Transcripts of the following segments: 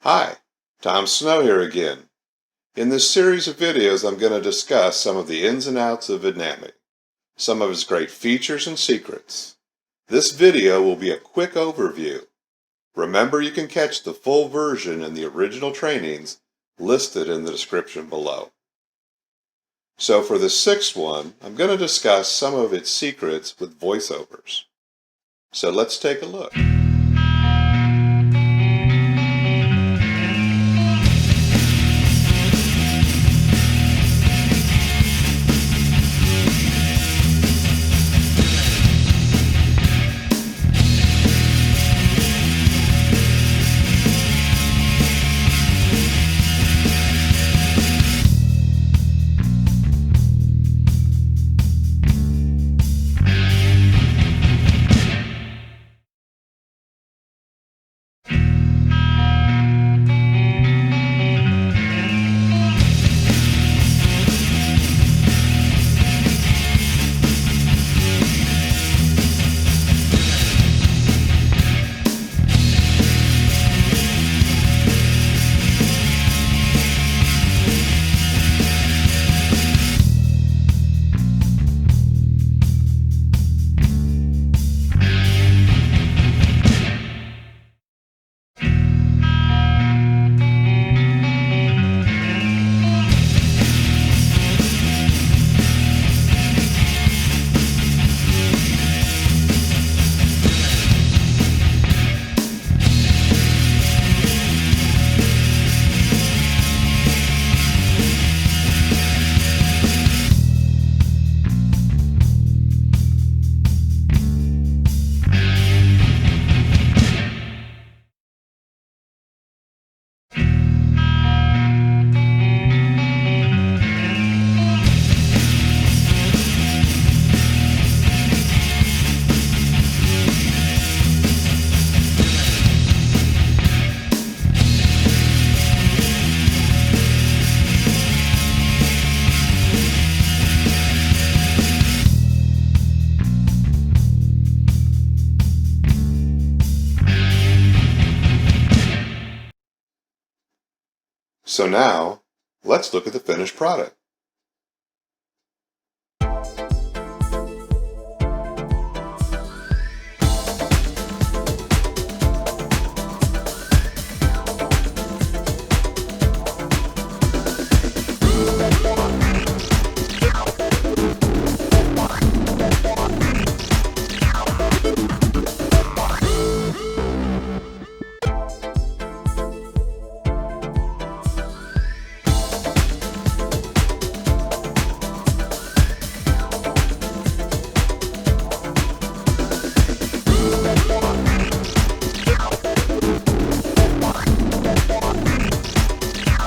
Hi, Tom Snow here again. In this series of videos, I'm going to discuss some of the ins and outs of Vidnami, some of its great features and secrets. This video will be a quick overview. Remember, you can catch the full version in the original trainings listed in the description below. So for the sixth one, I'm going to discuss some of its secrets with voiceovers. So let's take a look. So now, let's look at the finished product.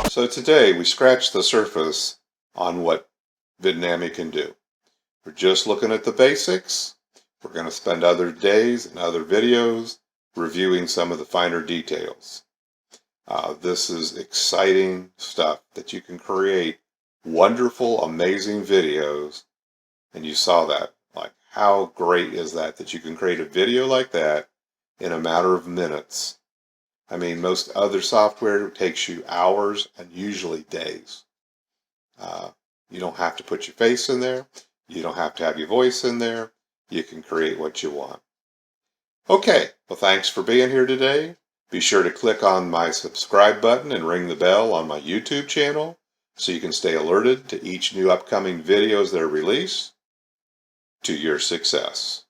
So today we scratched the surface on what Vidnami can do. We're just looking at the basics. We're going to spend other days and other videos reviewing some of the finer details. This is exciting stuff that you can create wonderful, amazing videos. And you saw that. Like, how great is that you can create a video like that in a matter of minutes? I mean, most other software takes you hours and usually days. You don't have to put your face in there. You don't have to have your voice in there. You can create what you want. Okay, well, thanks for being here today. Be sure to click on my subscribe button and ring the bell on my YouTube channel so you can stay alerted to each new upcoming videos that are released. To your success.